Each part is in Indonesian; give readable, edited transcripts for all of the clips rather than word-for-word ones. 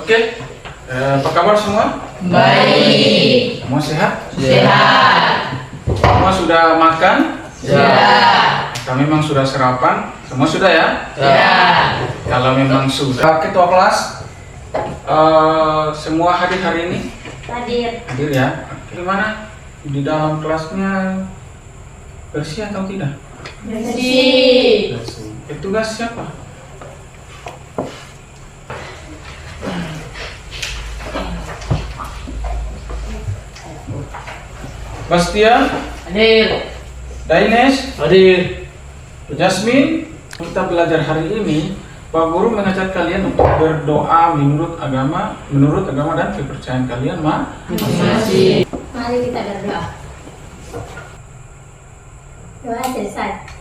Oke, apa kabar semua? Baik. Semua sehat? Sehat. Semua sudah makan? Sudah. Kami memang sudah sarapan? Semua sudah ya? Sudah. Kalau memang sudah, ketua kelas semua hadir hari ini? Hadir. Hadir ya? Gimana? Di dalam kelasnya bersih atau tidak? Bersih. Bersih. Tugas siapa? Bastian, Hadir. Daines, Hadir. Jasmine. Kita belajar hari ini, Pak Guru mengajak kalian untuk berdoa menurut agama dan kepercayaan kalian, Masih. Mari kita berdoa. Doa selesai.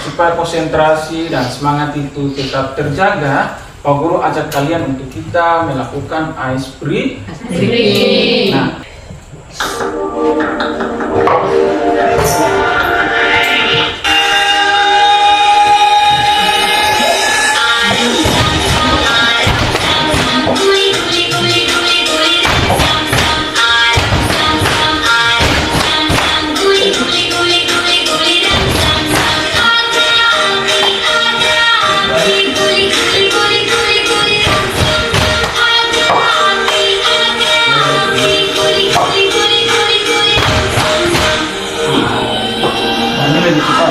Supaya konsentrasi dan semangat itu tetap terjaga, Pak Guru ajak kalian untuk kita melakukan ice breathing. Nah, ini lebih cepat.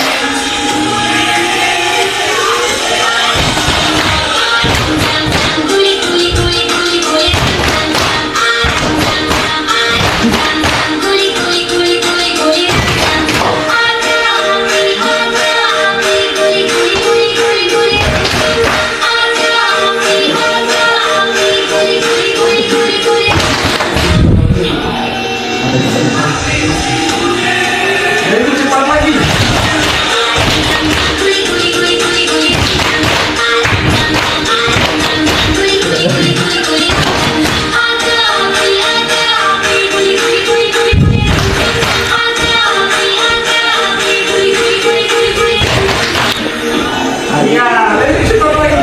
Lebih cepat lagi. Ya, lebih cepat lagi.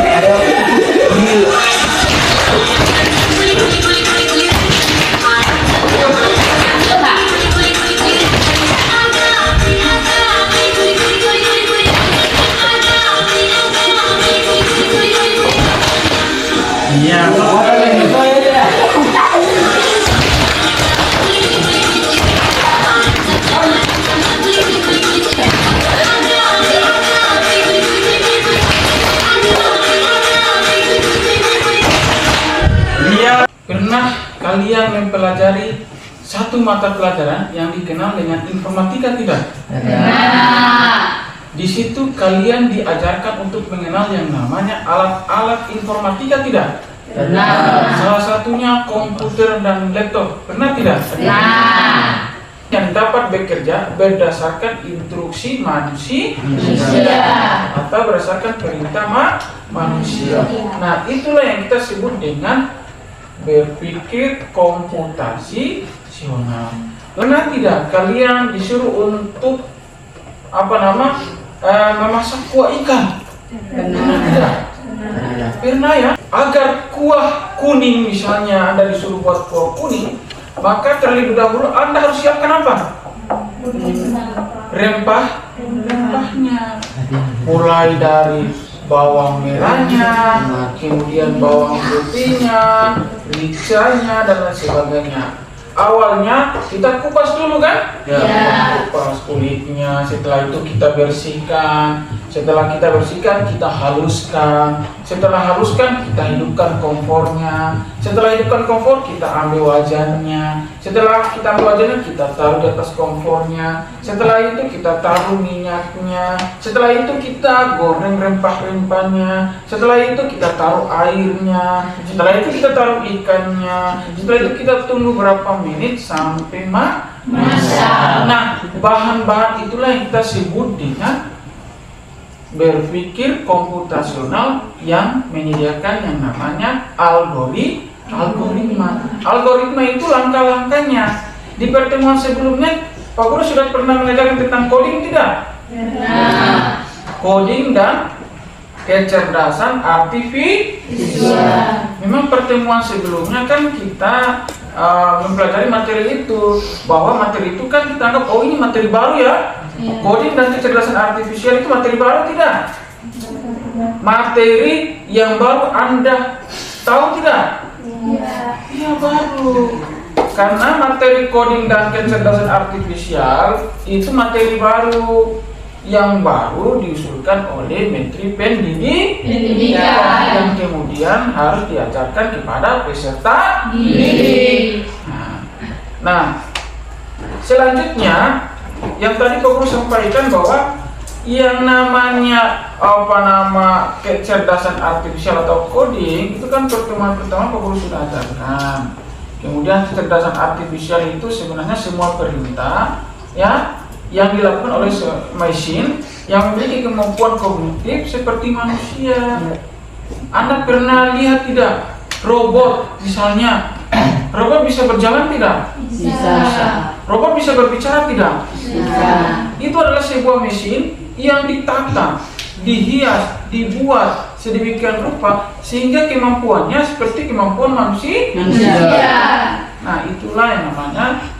Iya, pernah kalian mempelajari satu mata pelajaran yang dikenal dengan informatika tidak? Di situ kalian diajarkan untuk mengenal yang namanya alat-alat informatika tidak? Salah satunya komputer dan laptop. Pernah tidak? Yang dapat bekerja berdasarkan instruksi manusia atau berdasarkan perintah manusia. Nah, itulah yang kita sebut dengan berpikir komputasional. Pernah tidak kalian disuruh untuk memasak kuah ikan? Pernah tidak? Pernah ya? Agar kuah kuning misalnya Anda disuruh buat kuah kuning, maka terlebih dahulu Anda harus siapkan apa? Rempahnya. Mulai dari bawang merahnya, kemudian bawang putihnya, ricanya, dan lain sebagainya. Awalnya kita kupas dulu kan? Kupas kulitnya, setelah itu kita bersihkan. Setelah kita bersihkan, kita haluskan. Setelah haluskan, kita hidupkan kompornya. Setelah hidupkan kompor, kita ambil wajannya. Setelah kita ambil wajannya, kita taruh di atas kompornya. Setelah itu kita taruh minyaknya. Setelah itu kita goreng rempah-rempahnya. Setelah itu kita taruh airnya. Setelah itu kita taruh ikannya. Setelah itu kita tunggu berapa menit sampai masak. Nah, bahan-bahan itulah yang kita sebut dengan berpikir komputasional yang menyediakan yang namanya algoritma. Algoritma itu langkah-langkahnya. Di pertemuan sebelumnya, Pak Guru sudah pernah mengajarkan tentang coding tidak? Coding dan kecerdasan artifisial. Memang pertemuan sebelumnya kan kita mempelajari materi itu, bahwa materi itu kan kita anggap oh ini materi baru ya. Coding dan kecerdasan artifisial itu materi baru tidak? Materi yang baru Anda tahu tidak? Iya baru. Karena materi coding dan kecerdasan artifisial itu materi baru yang baru diusulkan oleh Menteri Pendidikan yang kemudian harus diajarkan kepada peserta didik. Nah, selanjutnya yang tadi Koko sampaikan bahwa yang namanya kecerdasan artifisial atau coding itu kan pertemuan-pertemuan Koko sudah ajarkan. Kemudian kecerdasan artifisial itu sebenarnya semua perintah ya yang dilakukan oleh mesin yang memiliki kemampuan kognitif seperti manusia. Anda pernah lihat tidak robot misalnya? Robot bisa berjalan tidak? Bisa. Robot bisa berbicara tidak? Bisa. Itu adalah sebuah mesin yang ditata, dihias, dibuat sedemikian rupa sehingga kemampuannya seperti kemampuan manusia. Nah, itulah yang namanya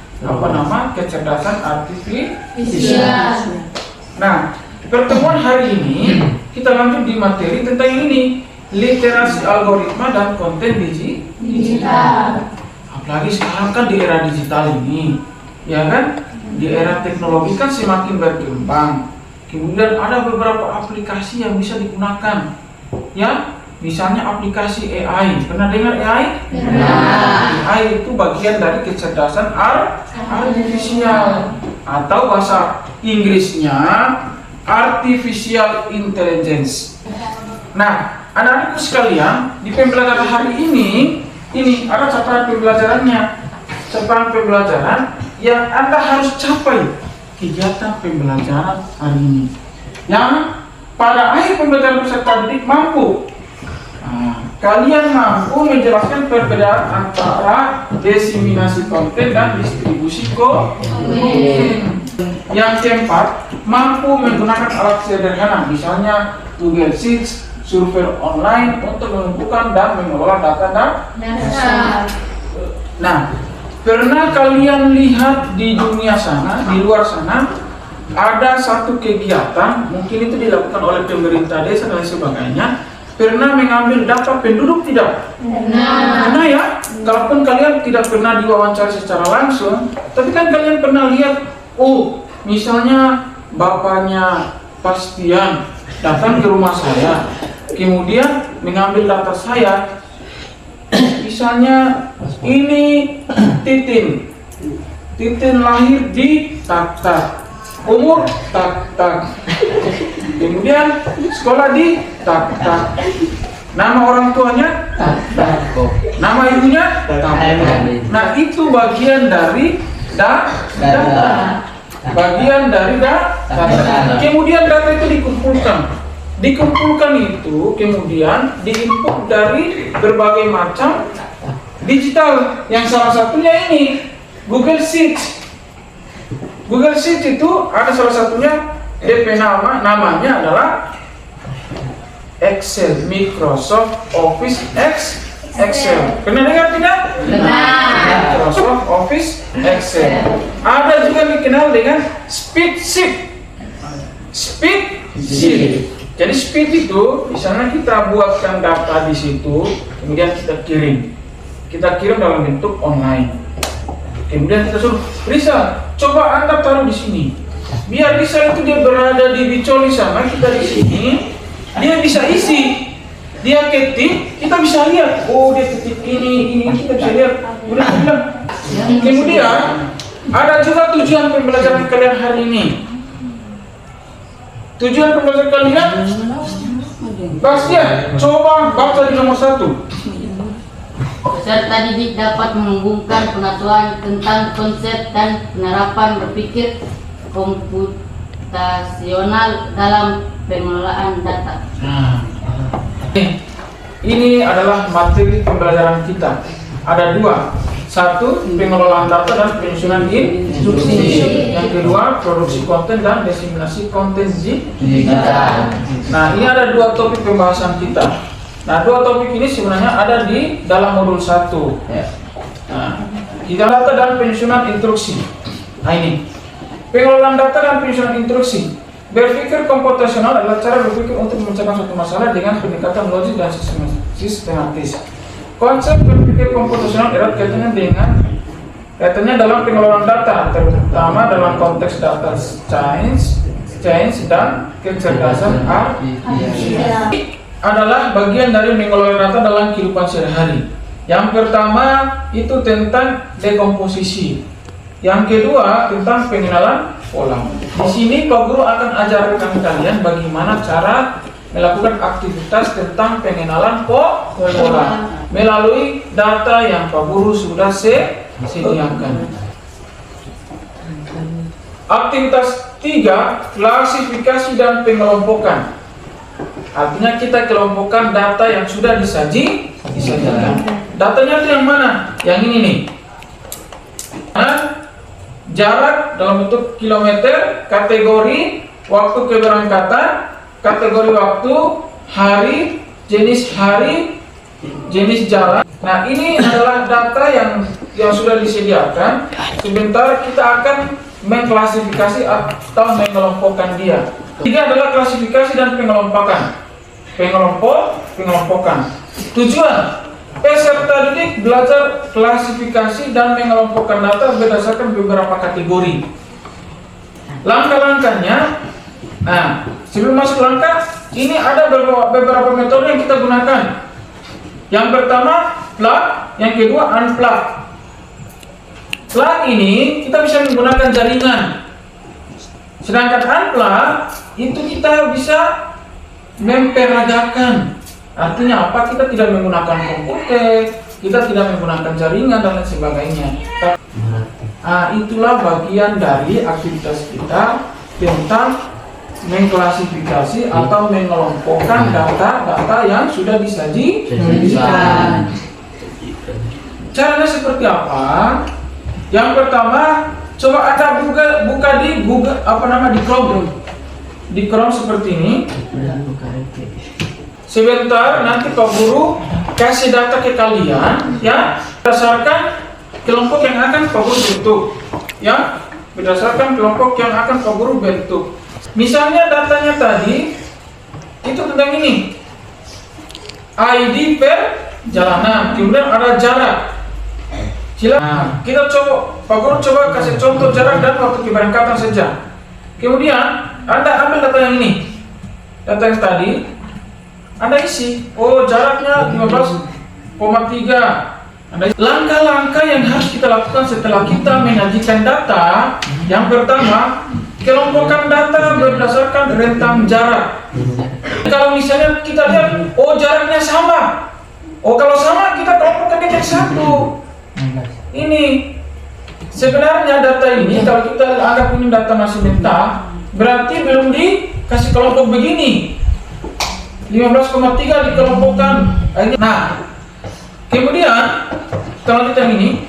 kecerdasan artifisial. Nah, pertemuan hari ini kita lanjut di materi tentang ini, literasi algoritma dan konten digital. Apalagi sekarang kan di era digital ini, ya kan? Di era teknologi kan semakin berkembang. Kemudian ada beberapa aplikasi yang bisa digunakan, ya. Misalnya aplikasi AI. Pernah dengar AI? AI itu bagian dari kecerdasan artifisial atau bahasa Inggrisnya artificial intelligence. Nah, anak-anakku sekalian, di pembelajaran hari ini ada catatan pembelajarannya. Catatan pembelajaran yang Anda harus capai kegiatan pembelajaran hari ini. Yang pada akhir pembelajaran peserta didik mampu kalian mampu menjelaskan perbedaan antara diseminasi konten dan distribusi konten. Yang keempat, mampu menggunakan alat sederhana, misalnya Google Sheets, survei online untuk mengumpulkan dan mengelola data. Nah, pernah kalian lihat di dunia sana, di luar sana, ada satu kegiatan, mungkin itu dilakukan oleh pemerintah desa dan sebagainya, pernah mengambil data penduduk tidak? Pernah ya? Kalaupun kalian tidak pernah diwawancara secara langsung, tapi kan kalian pernah lihat, misalnya bapaknya Pastian datang ke rumah saya, kemudian mengambil data saya, misalnya ini Titin lahir di tak-tak, umur tak-tak, kemudian sekolah di tak-tak, nama orang tuanya tak-tak, nama ibunya tak-tak. Nah, itu bagian dari data. Bagian dari data. Kemudian data itu dikumpulkan itu kemudian diinput dari berbagai macam digital, yang salah satunya ini Google Sheets. Google Sheets itu ada salah satunya, DP namanya adalah Excel, Microsoft Office Excel. Pernah dengar tidak? Microsoft Office Excel. Ada juga dikenal dengan Spreadsheet. Jadi speed itu, misalnya kita buatkan data di situ, kemudian kita kirim dalam bentuk online. Kemudian kita suruh Risa, coba Anda taruh di sini. Biar Risa itu dia berada di Bicoli sana, kita di sini, dia bisa isi, dia ketik, kita bisa lihat. Oh, dia ketik ini kita bisa lihat. Kemudian ada juga tujuan pembelajaran kalian hari ini. Tujuan pembelajaran kalian, Bastian, coba baca di nomor 1. Peserta didik dapat menghubungkan pengetahuan tentang konsep dan penerapan berpikir komputasional dalam pengelolaan data. Ini adalah materi pembelajaran kita. ada dua. Satu, pengelolaan data dan penyusunan instruksi. Yang kedua, produksi konten dan diseminasi konten digital. Nah, ini ada dua topik pembahasan kita. Nah, dua topik ini sebenarnya ada di dalam modul 1. Nah, kita data dan penyusunan instruksi. Nah, ini pengelolaan data dan penyusunan instruksi. Berpikir komputasional adalah cara berpikir untuk memecahkan suatu masalah dengan pendekatan logis dan sistematis. Konsep berpikir komputasional erat kaitannya dalam pengelolaan data, terutama dalam konteks data science dan kecerdasan artifisial. Adalah bagian dari mengelola data dalam kehidupan sehari-hari. Yang pertama itu tentang dekomposisi. Yang kedua tentang pengenalan pola. Di sini Pak Guru akan ajarkan kalian bagaimana cara melakukan aktivitas tentang pengenalan pola melalui data yang Pak Guru sudah sediakan. Aktivitas 3, klasifikasi dan pengelompokan. Artinya kita kelompokkan data yang sudah disajikan. Datanya itu yang mana? Yang ini nih. Jarak dalam bentuk kilometer, kategori waktu keberangkatan, kategori waktu, hari, jenis jalan. Nah, ini adalah data yang sudah disediakan. Sebentar kita akan mengklasifikasi atau mengelompokkan dia. Tiga adalah klasifikasi dan pengelompokan. Pengelompokan. Tujuan peserta didik belajar klasifikasi dan mengelompokkan data berdasarkan beberapa kategori. Langkah-langkahnya. Nah, sebelum masuk langkah, ini ada beberapa metode yang kita gunakan. Yang pertama, plug. Yang kedua, unplug. Plug ini kita bisa menggunakan jaringan. Sedangkan unplug itu kita bisa memperagakan. Artinya apa? Kita tidak menggunakan komputer, kita tidak menggunakan jaringan dan lain sebagainya. Itulah bagian dari aktivitas kita tentang mengklasifikasi atau mengelompokkan data-data yang sudah disajikan. Caranya seperti apa? Yang pertama, coba Anda buka di Google di Chrome. Di Chrome seperti ini. Sebentar nanti Pak Guru kasih data ke kalian ya, berdasarkan kelompok yang akan Pak Guru bentuk. Ya, berdasarkan kelompok yang akan Pak Guru bentuk. Misalnya datanya tadi itu tentang ini. ID perjalanan, kemudian ada jarak. Silakan kita coba, Pak Guru coba kasih contoh jarak dan waktu keberangkatan saja. Kemudian Anda ambil data yang ini, data yang tadi, Anda isi. Oh, jaraknya 15,3. Langkah-langkah yang harus kita lakukan setelah kita menyajikan data. Yang pertama, kelompokkan data berdasarkan rentang jarak. Kalau misalnya kita lihat, oh jaraknya sama. Oh kalau sama kita kelompokkan dengan satu. Ini sebenarnya data ini kalau kita anggap ini data masih mentah, berarti belum dikasih kelompok begini. 15,3 dikelompokkan. Nah, kemudian kalau kita ini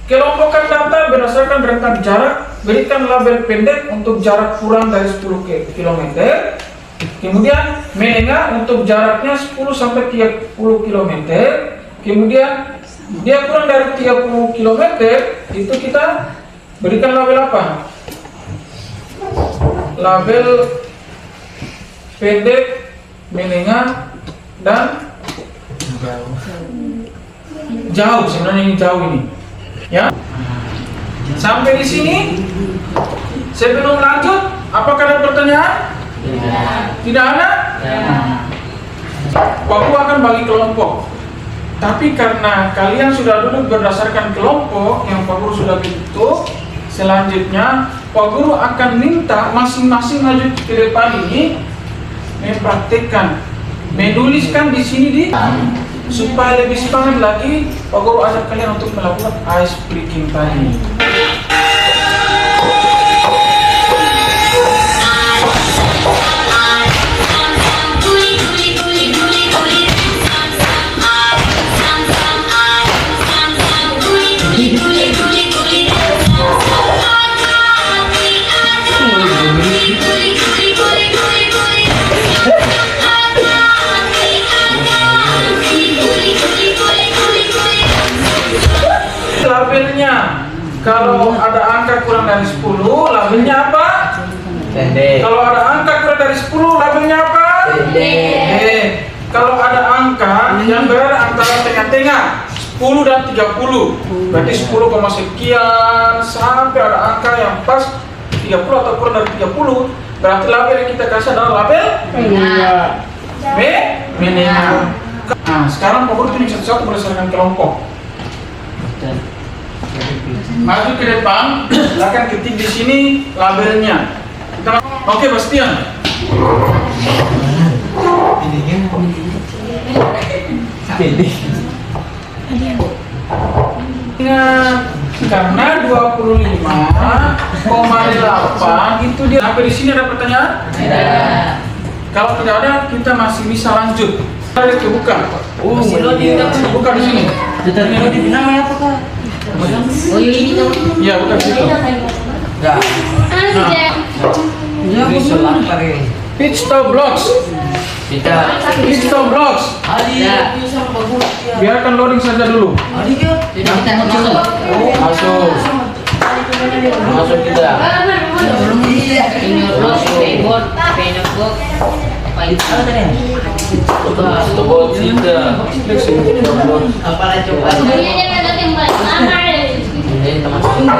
kelompokkan data berdasarkan rentang jarak, berikan label pendek untuk jarak kurang dari 10 km. Kemudian menengah untuk jaraknya 10 sampai 30 km. Kemudian dia kurang dari 30 km, itu kita berikan label apa? Label pendek, menengah, dan jauh. Sebenarnya ini jauh ini. Ya. Sampai di sini. Sebelum lanjut, apakah ada pertanyaan? Tidak ada? Pak Guru akan bagi kelompok. Tapi karena kalian sudah duduk berdasarkan kelompok yang Pak Guru sudah bentuk, selanjutnya Pak Guru akan minta masing-masing maju ke depan ini mempraktikkan, menuliskan di sini supaya lebih semangat lagi. Pak Guru ajak kalian untuk melakukan ice breaking tadi. dari 10, labelnya apa? Pendek. Kalau ada angka kurang dari 10, labelnya apa? Pendek. Kalau ada angka yang berada antara tengah-tengah 10 dan 30, berarti 10, sekian sampai ada angka yang pas 30 atau kurang dari 30, berarti label yang kita kasih adalah label menengah. Nah, sekarang Pak Guru tulis satu-satu berdasarkan kelompok. Maju ke depan, silakan ketik di sini labelnya. Oke, Bastian. Ingat, karena 25,8 itu dia. Sampai di sini ada pertanyaan? Tidak. Kalau tidak ada, kita masih bisa lanjut. Ada itu bukan? Bukan di sini. Ini namanya apa kak? Oh ini tuh. Iya, bukan di situ. Enggak. Ini selang pakai. Pit stop blocks. Kita. Pit stop blocks. Ya. Biarkan loading saja dulu. Sudah kita masuk. Masuk. Masuk kita. Ini blok, keyboard, notebook. Apa itu? Tebot kita. Apa lah coba? Ini termasuk. Nah,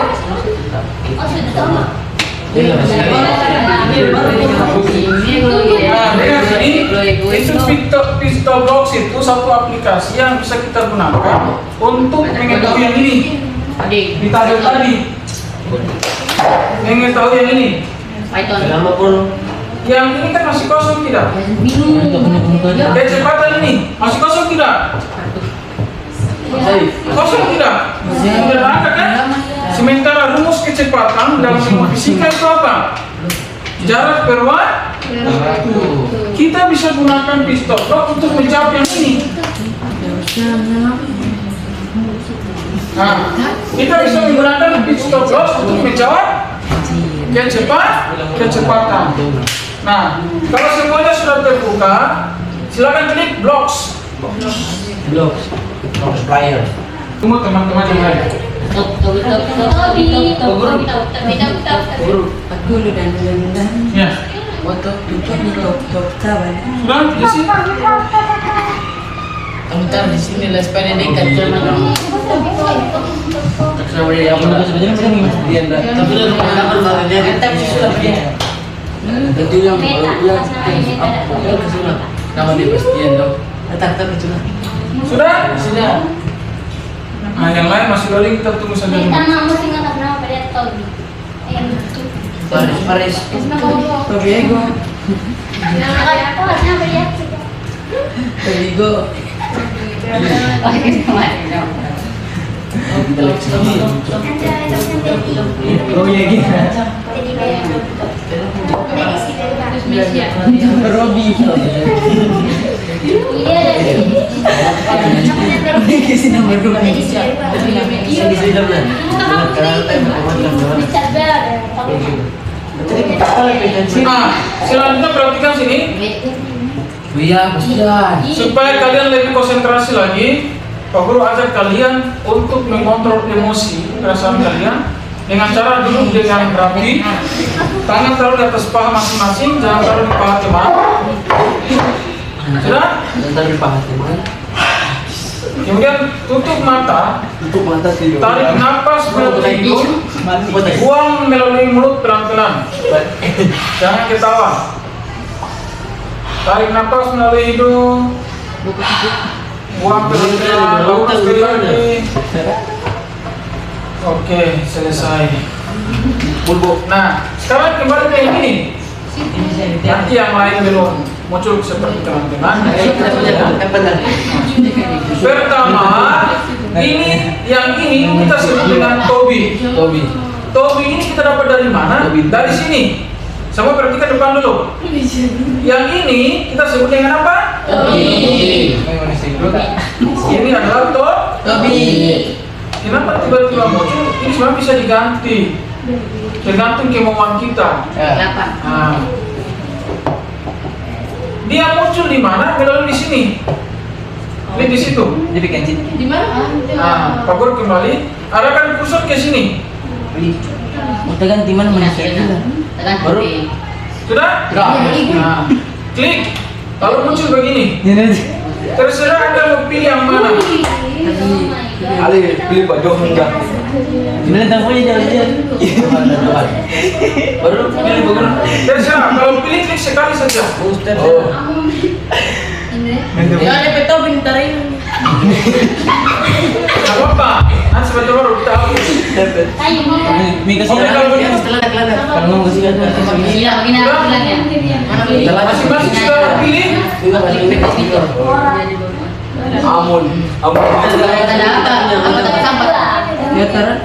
dengan ini itu pit stop blocks itu satu aplikasi yang bisa kita gunakan untuk mengetahui yang ini. Di tabel tadi. Mengetahui yang ini. Python. Lama pun. Yang ini kan masih kosong tidak? Kecepatan ini masih kosong tidak? Kosong tidak? Tidak ada kan? Sementara rumus kecepatan dalam ilmu fisika itu apa? Jarak per waktu. Kita bisa gunakan pit stop block untuk menjawab yang ini. Nah, kita bisa menggunakan pit stop block untuk menjawab kecepatan. Nah, kalau semuanya sudah terbuka, silakan klik blocks. Blocks. Player. Tunggu teman-teman yang lain. Ya, sudah di sini. Bentar di sini les pendidikan Jerman. Yang menurut sebenarnya bukan dia enggak. Tapi udah pengalaman baru dia kan tapi sudah dia. Itu yang kesulitan. Nama dia Bastian dong. Tak kesulitan. Sudah? Sudah. Nah, yang lain masih loading, kita tunggu saja dulu. Paris. Tobiego. Tobiego. Oh iya gitu. Robi. Kasih nomor dua. Nah, selanjutnya perhatikan sini. Iya, Bastian. Supaya kalian lebih konsentrasi lagi, Pak Guru ajak kalian untuk mengontrol emosi perasaan kalian dengan cara duduk dengan rapi, tangan taruh di atas paha masing-masing, jangan taruh di paha teman. Sudah? Ntar dibahas teman. Kemudian tutup mata, Tutup mata tidur. tarik nafas melalui hidung, buang melalui mulut pelan-pelan. Jangan ketawa. Tarik nafas melalui hidung, buang pelan-pelan, lalu sekali lagi. Oke, selesai. Nah, sekarang kembali ke yang ini. Nanti yang lain belum muncul seperti teman-teman. Pertama, yang ini kita sebut dengan Tobi. Tobi ini kita dapat dari mana? Dari sini. Sama perhatikan depan dulu. Yang ini kita sebut dengan apa? Tobi. Ini adalah Tobi. Kenapa tiba-tiba muncul? Ini sebenarnya bisa diganti. Tergantung kemauan kita. Nah, dia muncul di mana? Melalui di sini. Ini di situ. Jadi ganti. Di mana? Nah, Pak Guru kembali. Arahkan kursor ke sini. Kita ganti mana manusia kita. Baru. Sudah? Nah, klik. Lalu muncul begini. Terserah Anda mau pilih yang mana. Ali pilih Pak Joko enggak. Ini tamunya jalan-jalan. Baru pilih bagus. Terserah. Kalau pilih klik sekali saja. Oh. Ya ada peto bentar ini. Tidak apa-apa. Nanti sebentar baru kita hapus. Mi kasih kalau mau kasih Iya, begini aku bilang ya. Mana pilih? Masing-masing sudah pilih. Amun. Ada apa? Apa tak sampah? Ya taran.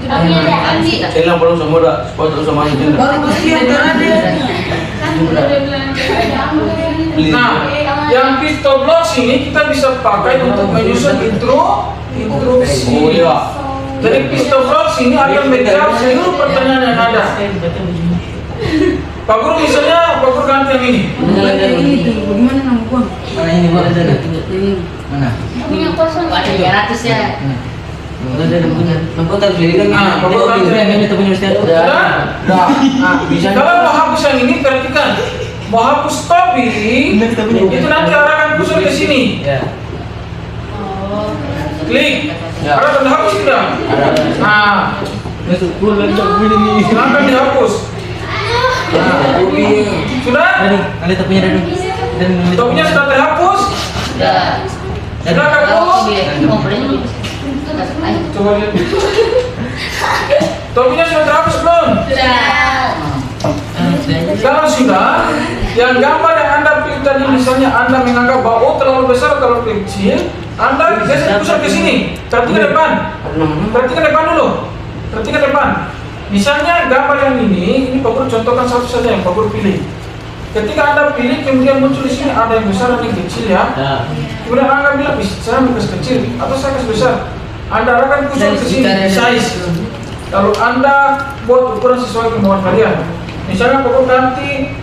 Saya lang belum semua dah. Sepatu sama ini. Nah, yang pistol blocks ini kita bisa pakai untuk menyusun instruksi. Oh iya. Jadi pistol blocks ini akan menjawab seluruh pertanyaan yang ada. Pak Guru misalnya, Pak Guru ganti yang ini. Bagaimana nama gua? Mana ini gua ada. Mana? Ada 300 ya. Ada punya. Mampu tak beli kan? Ah, Pak Guru ganti yang ini. Kita punya ustaz. Sudah? Nah, Bisa. kalau mau hapus yang ini, perhatikan. Mau hapus topik, itu nanti arahkan kursor ke sini. Ya. Klik. Ya. Ada tanda hapus tidak? Nah, Masuk pulang tak boleh ni. silakan dihapus. Nah, sudah? Ali tak punya dadu. Dan Topiknya sudah terhapus. Sudah. Sudah terhapus. Oh, boleh. Coba lihat. Topiknya sudah terhapus belum? Kalau sudah, yang gambar yang Anda pilih tadi misalnya Anda menganggap bahwa oh terlalu besar atau terlalu kecil, Anda geser pusat ke sini. Perhatikan depan. Perhatikan depan dulu. Perhatikan depan. Misalnya gambar yang ini Pak Guru contohkan satu saja yang Pak Guru pilih. Ketika Anda pilih, kemudian muncul di sini ada yang besar, ada yang kecil ya. Kemudian Anda bilang, saya mau kasih kecil atau saya kasih besar. Anda arahkan kursor ke sini, size. Lalu Anda buat ukuran sesuai kemauan kalian. Misalnya Pak Guru ganti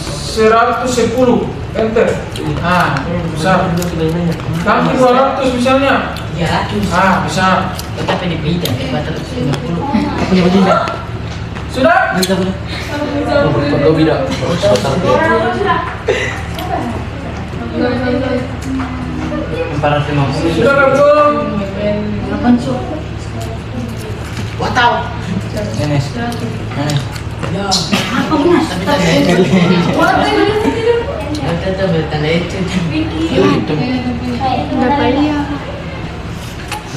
110, enter. Nah, ini besar. Ganti 200 misalnya. Ya, Ah, besar. tapi di beda, batal 50. punya baginda. Sudah? Mantap punya. Perlu beda. Empat ratus 50. Sudah Pak Guru? Kapan su? Watau. Nenes. Nenes. Apa mas? Kita bertanda itu.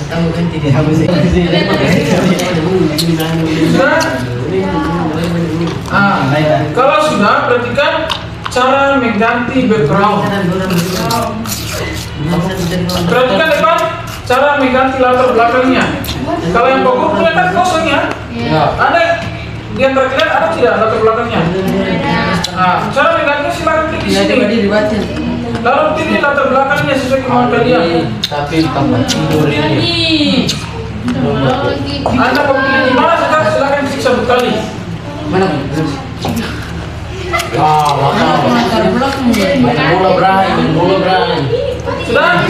Kamu kan tidak habis. Sudah? Ah, kalau sudah, perhatikan cara mengganti background. Perhatikan depan, cara mengganti latar belakangnya. Kalau yang Pak Guru punya kan kosong ya. Ada di antara kalian ada tidak latar belakangnya? Nah, cara menggantinya silakan klik di sini. Lalu pilih latar belakangnya sesuai kemauan kalian. Tapi tempat tidur ini. Anda mau pilih di mana saja silakan klik satu kali. Mana? Ah, bola berani, bola berani. Sudah?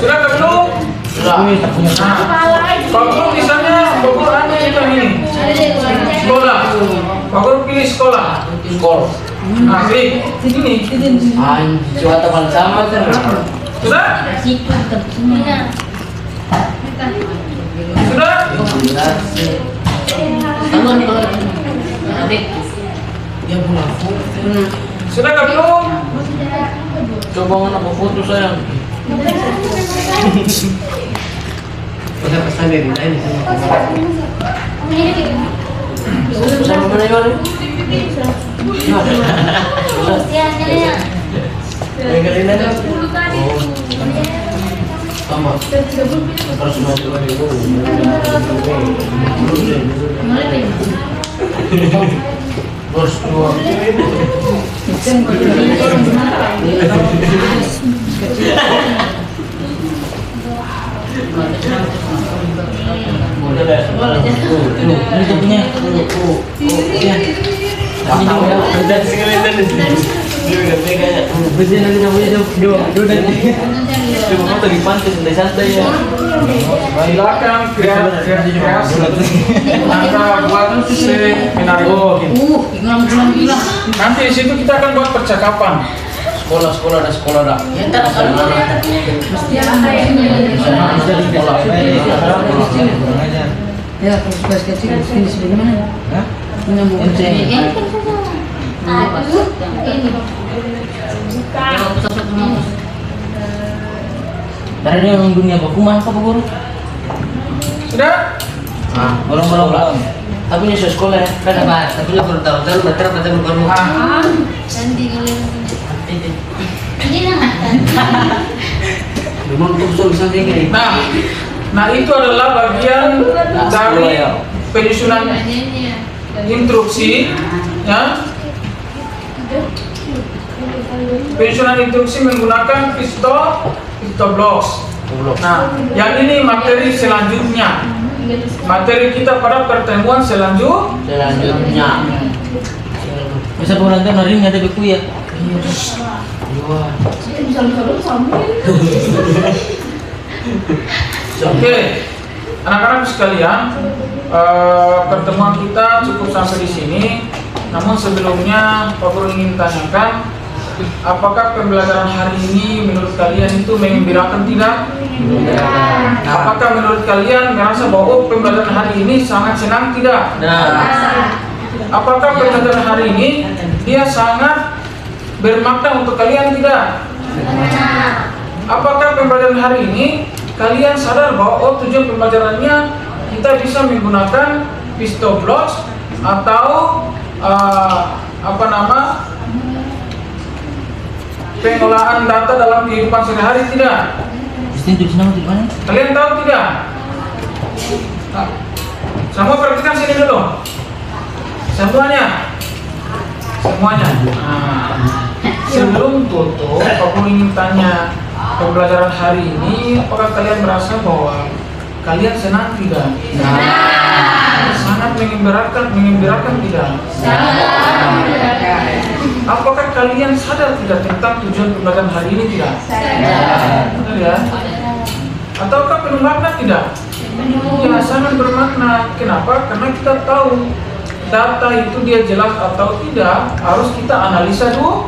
Sudah Pak Guru? Sudah. Pak Guru misalnya Pak Guru ada yang ini. Sekolah. Pak Guru pilih sekolah. Skor. Nah, klik ini. Anjir, teman sama kan. Sudah? Sudah? Tangan kalau adik. Dia punya phone. Sudah Pak Guru? Coba mana foto sayang. Udah pesan dari lain Sama mana yang sama. Terus mau Bos dua. Ini punya. Dan sekali dan dia udah pegang. Bersih nanti namanya dua dan. Cuma mau tadi pantai santai ya. Silakan kreasi. Anda buat seminar. Ingat gila. Nanti di situ kita akan buat percakapan. Sekolah dah. Ya entar kalau ya pas kecil sini bagaimana? Hah? Punya mau Ini. Dari dia orang dunia bakuman apa guru? Sudah? Belum. Tapi ini sekolah ya, kan apa? Tapi lo baru tahu berapa tahun baru. Memang kursus sampai kayak. Nah itu adalah bagian dari penyusunan instruksi, ya. Penyusunan instruksi menggunakan pistol blocks. Nah, yang ini materi selanjutnya. Materi kita pada pertemuan selanjutnya. Bisa penonton hari ini ada beku ya. Oke, anak-anak sekalian, pertemuan kita cukup sampai di sini. Namun sebelumnya, Pak Guru ingin tanyakan, apakah pembelajaran hari ini menurut kalian itu menggembirakan tidak? Apakah menurut kalian merasa bahwa pembelajaran hari ini sangat senang tidak? Apakah pembelajaran hari ini dia sangat bermakna untuk kalian tidak? Apakah pembelajaran hari ini kalian sadar bahwa tujuan pembelajarannya kita bisa menggunakan pistol blocks atau pengolahan data dalam kehidupan sehari-hari tidak? Distintif nama di mana? Kalian tahu tidak? Nah, semua perhatikan sini dulu. Semuanya. Sebelum tutup, aku ingin tanya, pembelajaran hari ini, apakah kalian merasa bahwa kalian senang tidak? Sangat mengembirakan tidak? Apakah kalian sadar tidak tentang tujuan pembelajaran hari ini tidak? Benar ya? Ataukah penuh makna tidak? Ya, sangat bermakna. Kenapa? Karena kita tahu data itu dia jelas atau tidak harus kita analisa dulu.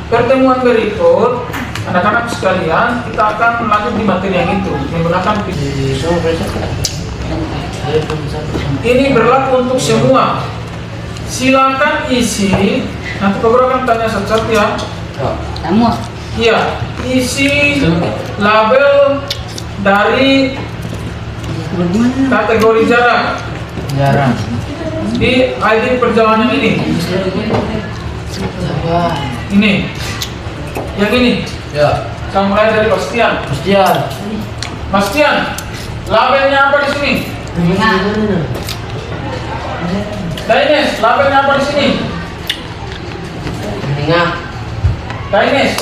Pertemuan berikut, anak-anak sekalian, kita akan lanjut di materi yang itu menggunakan ini berlaku untuk semua. Silakan isi. Nanti Pak Guru akan tanya satu-satu ya. Kamu Iya, isi label dari kategori jarak di ID perjalanan ini. Ini, yang ini. Ya. Kita mulai dari Bastian. Labelnya apa di sini? Daines, labelnya apa di sini? Daines.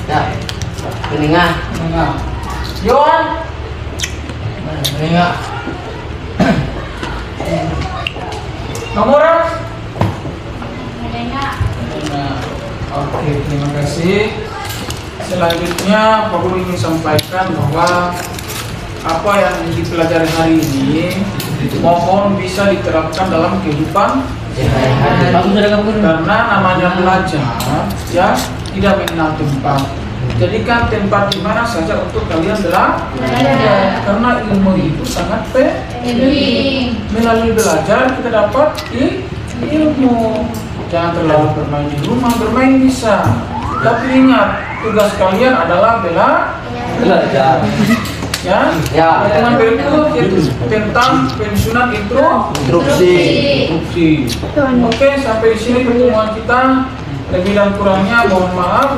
Ya. Menengah. Yohan. Menengah. Nomora? Oke, terima kasih. Selanjutnya, Pak Guru ingin sampaikan bahwa apa yang dipelajari hari ini mohon bisa diterapkan dalam kehidupan karena namanya belajar ya tidak mengenal tempat. Jadikan tempat di mana saja untuk kalian belajar karena ilmu itu sangat penting. Melalui belajar kita dapat ilmu. Jangan terlalu bermain di rumah, bermain bisa. Tapi ingat, tugas kalian adalah belajar. Ya, pertemuan berikut yaitu tentang penyusunan instruksi. Oke, sampai di sini pertemuan kita. Lebih dan kurangnya mohon maaf.